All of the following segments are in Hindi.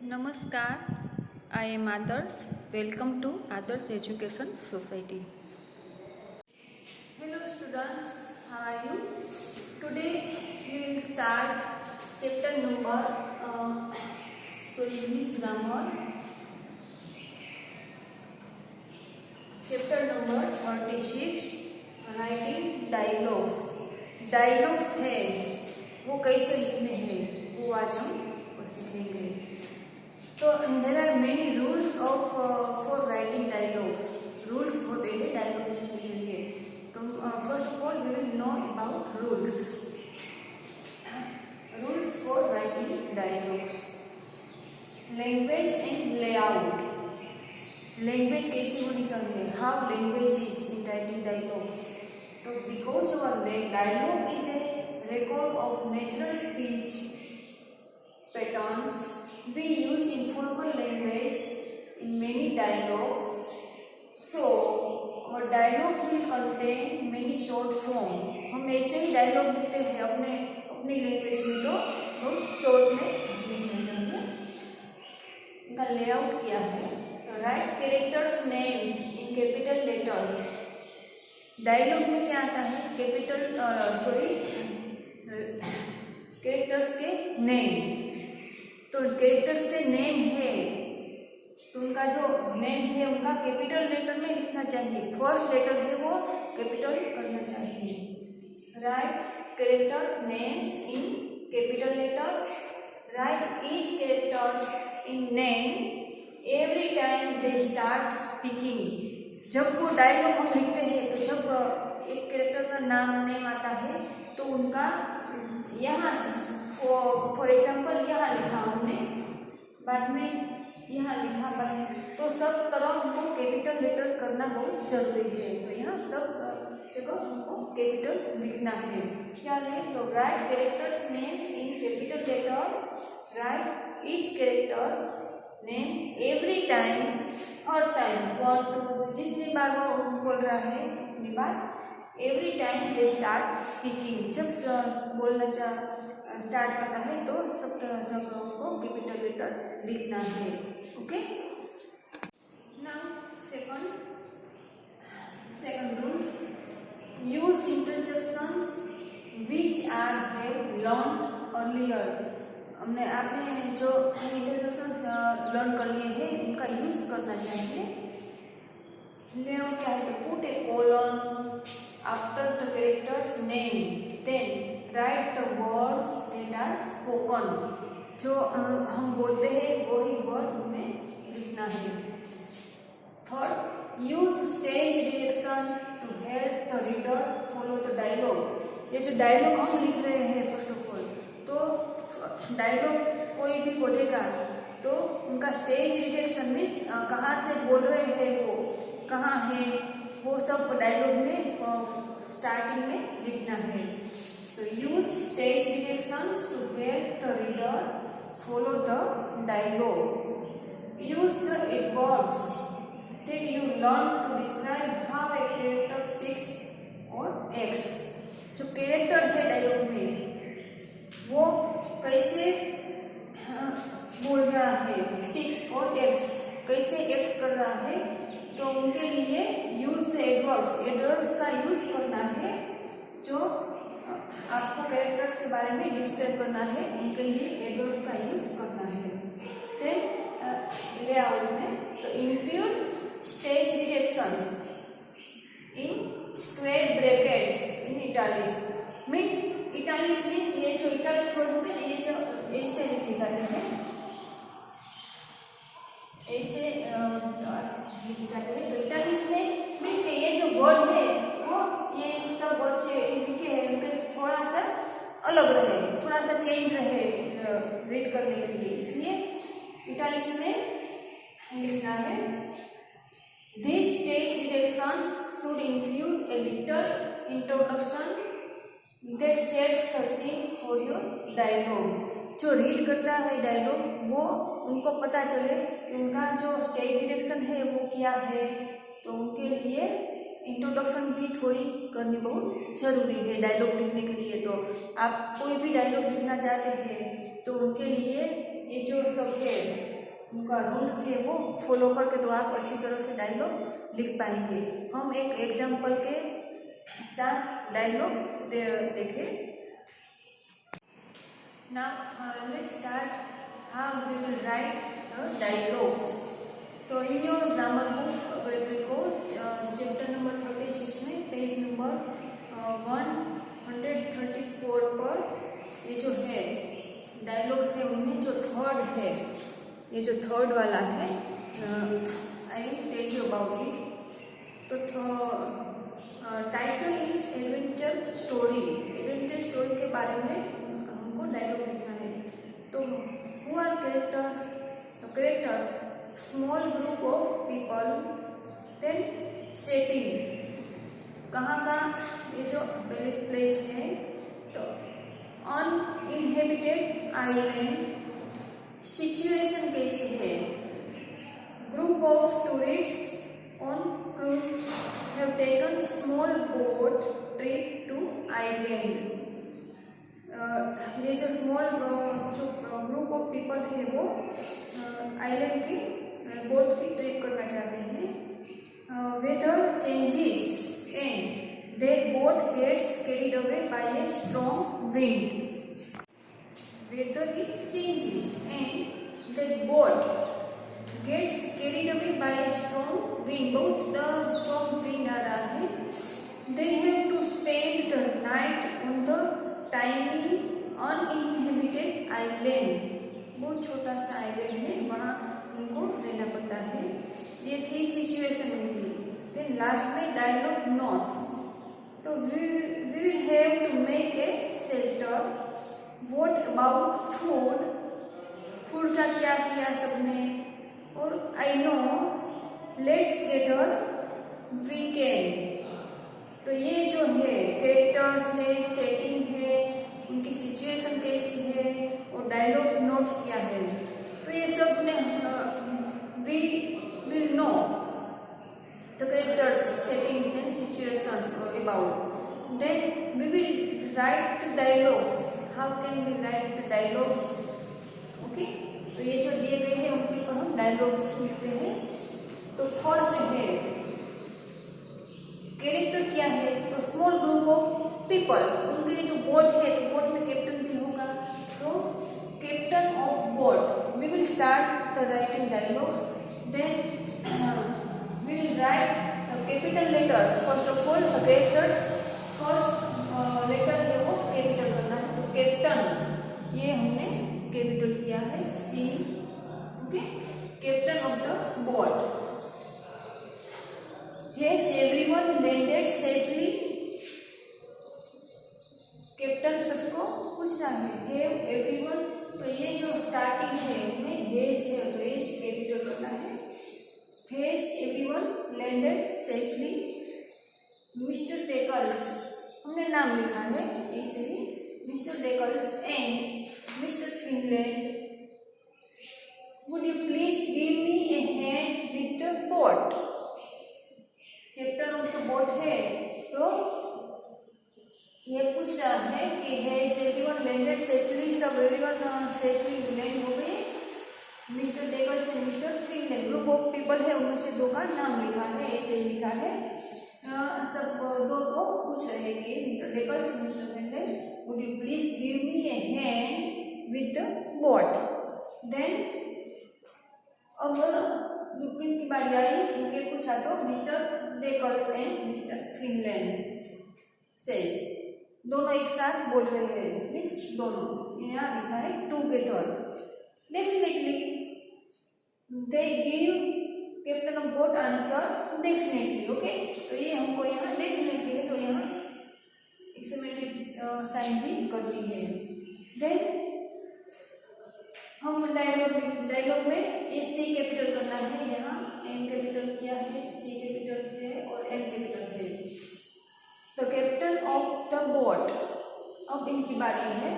Namaskar, I am Adarsh. Welcome to Adarsh Education Society. Hello students, how are you? Today we will start chapter number, English grammar. Chapter number 36, writing dialogues. Dialogues है वो कैसे लिखने हैं वो आज हम सीखेंगे. तो there are many rules of for writing dialogues. Rules होते हैं डायलॉग्स लिखने के लिए. तो first of all we will know about rules. Rules for writing dialogues. Language and layout. Language कैसी होनी चाहिए, how language is in writing dialogues. तो because your dialogue is a record of natural speech patterns, we use informal language in many dialogues. So our dialogue will contain many short form. हम ऐसे ही डायलॉग लिखते हैं अपनी लैंग्वेज में, तो बहुत शॉर्ट में लिखना चाहिए. इनका लेआउट क्या है. Right characters names in capital letters. Dialogue में क्या आता है, कैरेक्टर्स के नेम. तो कैरेक्टर्स के नेम है तो उनका जो नेम है उनका कैपिटल लेटर में लिखना चाहिए. फर्स्ट लेटर है वो कैपिटल करना चाहिए. Right characters names in capital letters. Write each characters in name every time they start speaking. जब वो डायलॉग हम लिखते हैं तो जब एक कैरेक्टर का नाम नेम आता है तो उनका यहाँ फॉर एग्जाम्पल यहाँ लिखा हमने, बाद में यहाँ लिखा, बाद में, तो सब तरफ हमको कैपिटल लेटर करना बहुत जरूरी है. तो यहाँ सब जगह हमको कैपिटल लिखना है. क्या है तो write characters names in capital letters. Write each characters name every time, हर टाइम, जितनी बार वो बोल रहा है उतनी बार. Every time they start speaking. जब बोलना स्टार्ट करता है तो सब जगह को कैपिटल लेटर लिखना है. Okay. Now second rules. Use interjections which are have learned earlier. आपने जो इंटरजेक्शंस लर्न कर लिए हैं उनका यूज करना चाहिए. लेआउट क्या है तो put A colon after the character's name, then write the words that are spoken. जो हम बोलते हैं वही वर्ड हमें लिखना है. Third use stage directions to help the reader follow the dialogue. ये जो डायलॉग हम लिख रहे हैं फर्स्ट ऑफ ऑल, तो डायलॉग कोई भी पढ़ेगा तो उनका स्टेज डायरेक्शन मीन्स कहाँ से बोल रहे हैं वो कहाँ है वो सब डायलॉग में स्टार्टिंग में लिखना है. तो use stage directions to help the reader follow the dialogue. Use the adverbs that you learn to describe how a character speaks और एक्ट्स. जो कैरेक्टर है डायलॉग में वो कैसे बोल रहा है, स्पीक्स और एक्ट्स कैसे एक्ट्स कर रहा है, तो उनके लिए यूज द एडवर्ब्स. एडवर्ब्स का यूज करना है जो आपको कैरेक्टर्स के बारे में डिस्क्राइब करना है, उनके लिए एडवर्ब्स का यूज करना है. देन लेआउट में तो include stage directions in square brackets in italics. Means italics means ये जो इटालिक्स वर्ड होते हैं ये जो ऐसे लिखे जाते हैं, ऐसे लिखे जाते हैं. तो इटालिक्स में मीन्स ये जो वर्ड है वो ये सब बच्चे लिखे हैं उनके थोड़ा सा अलग रहे, थोड़ा सा चेंज रहे रीड करने के लिए, इसलिए इटालिक्स में लिखना है. This stage directions should include a little introduction that sets the scene for your dialogue. जो रीड करता है डायलॉग वो उनको पता चले कि उनका जो स्टेज डायरेक्शन है वो क्या है, तो उनके लिए इंट्रोडक्शन भी थोड़ी करनी बहुत जरूरी है डायलॉग लिखने के लिए. तो आप कोई भी डायलॉग लिखना चाहते हैं तो उनके लिए ये जो सब है उनका रूल्स है वो फॉलो करके तो आप अच्छी तरह से डायलॉग लिख पाएंगे। हम एक एग्जाम्पल के साथ डायलॉग देखें। Now let's start how we will write the dialogues. तो इन योर ग्रामर बुक को चैप्टर नंबर 36 में पेज नंबर 134 पर ये जो है डायलॉग्स है उनमें जो थर्ड है, ये जो थर्ड वाला है, I tell you about it. तो title is adventure story. Adventure story के बारे में हमको डायलॉग लिखना है। तो who are characters? Characters small group of people, then setting कहाँ का ये जो प्लेस है, तो अनइनहेबिटेड आइलैंड, सिचुएशन कैसी है, group of tourist on cruise have taken small boat trip to island. ये जो स्मॉल जो ग्रुप ऑफ पीपल है वो आइलैंड की बोट की ट्रिप करना चाहते हैं। Weather changes and that boat gets carried away by a strong wind. Weather is changes and that boat gets carried away by a strong wind. बहुत the strong wind आ रहा है। They have to spend the night on the tiny uninhabited island. बहुत छोटा सा आइलैंड है, वहाँ उनको रहना पड़ता है। ये थी सिचुएशन उनकी। Then लास्ट में डायलॉग नोट्स। तो we will have to make a shelter. What about food? Food का क्या किया सबने? और I know let's gather weekend। तो ये जो है कैरेक्टर्स है, सेटिंग है, उनकी सिचुएशन कैसी है और डायलॉग नोट किया है। तो ये सब ने we will know the characters, settings and situations about. Then we will write the dialogues. How can we write the dialogues? Okay? तो ये जो दिए गए हैं उनके ऊपर हम डायलॉग्स लिखते हैं। तो फर्स्ट है कैरेक्टर क्या है, तो स्मॉल ग्रुप ऑफ पीपल, उनके जो बोट है तो बोट में कैप्टन भी होगा, तो captain of boat. We will start the writing dialogues, then we will write the capital letter. First of all the character first letter है वो कैपिटल करना है। तो कैप्टन ये हमने कैपिटल किया है C। Okay, captain of the boat. Has everyone landed safely? Captain सबको पूछ रहा है Have everyone। तो ये जो स्टार्टिंग है इसमें has है तो has कैपिटल करना है। Has everyone landed safely? Mister Tackles हमने नाम लिखा है इसलिए mister Tackles and mister Finland, would you please give me a hand with the boat. Captain of the boat है तो ये पूछ रहा है कि हैज एवरीवन लैंडेड सेफली, सब एवरीवन सेफली लैंड हो गए। Mister Tackles and mister Finland group of people है, उनमें से दो का नाम लिखा है, ऐसे ही लिखा है। सब दो को पूछ रहे हैं कि mister Tackles mister Finland would you please give me a hand with the boat. Then अब लुपिन की बारी आई, इनके पूछा तो mister Tackles and mister Finland says, दोनों एक साथ बोल रहे हैं, मीन्स दोनों यहाँ लिखा है together. Definitely they give captain of boat answer definitely. Okay, तो ये हमको यहाँ डेफिनेटली है तो यहाँ एक्सक्लेमेटरी साइन भी करती है। देन हम डायलॉग में ए सी कैपिटल करना है, यहाँ एन कैपिटल किया है, सी कैपिटल है और एन कैपिटल है। तो कैप्टन ऑफ द बोट, अब इनकी बारी है।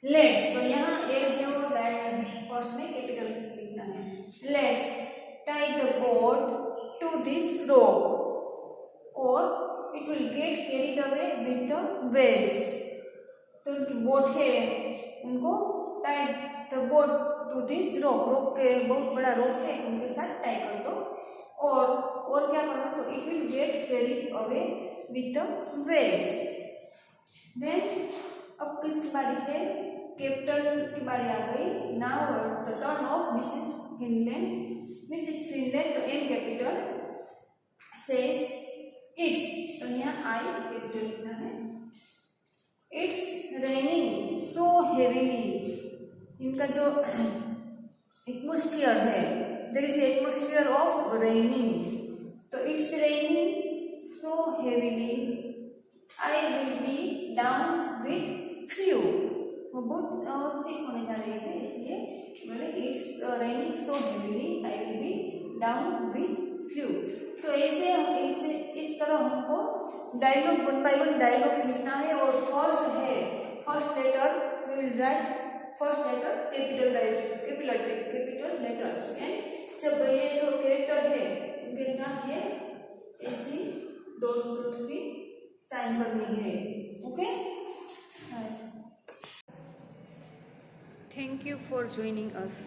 लेट्स, तो यहाँ एक जो फर्स्ट में कैपिटल लिखना है। Let's tie the boat to this rope or it will get carried away with the waves। तो उनकी बोट है, उनको tie the boat to this rock के बहुत बड़ा रॉक है उनके साथ टाई कर दो। और क्या करना, तो it will get carried away with the waves. Then अब किसकी बारी है, कैप्टन की बारी आ गई। Now the turn of Mrs Finland. Mrs Finland, तो एम कैपिटल, सेज इट्स, तो यहाँ आई कैपिटल लिखना है। इट्स रेनिंग सो हेवीली, इनका जो एटमोस्फियर है, there is atmosphere of raining, तो it's raining so heavily, I will be down with flu. वो बहुत सिक होने जा रही है, इसलिए बोले it's raining so heavily, I will be down with flu. तो ऐसे इस तरह हमको dialogue one by one dialogues लिखना है। और फर्स्ट है, first letter we will write, first letter capital letter, and जब ये जो कैरेक्टर है उनके साथ ये ऐसी डॉट भी साइन करनी है। Okay, thank you for joining us.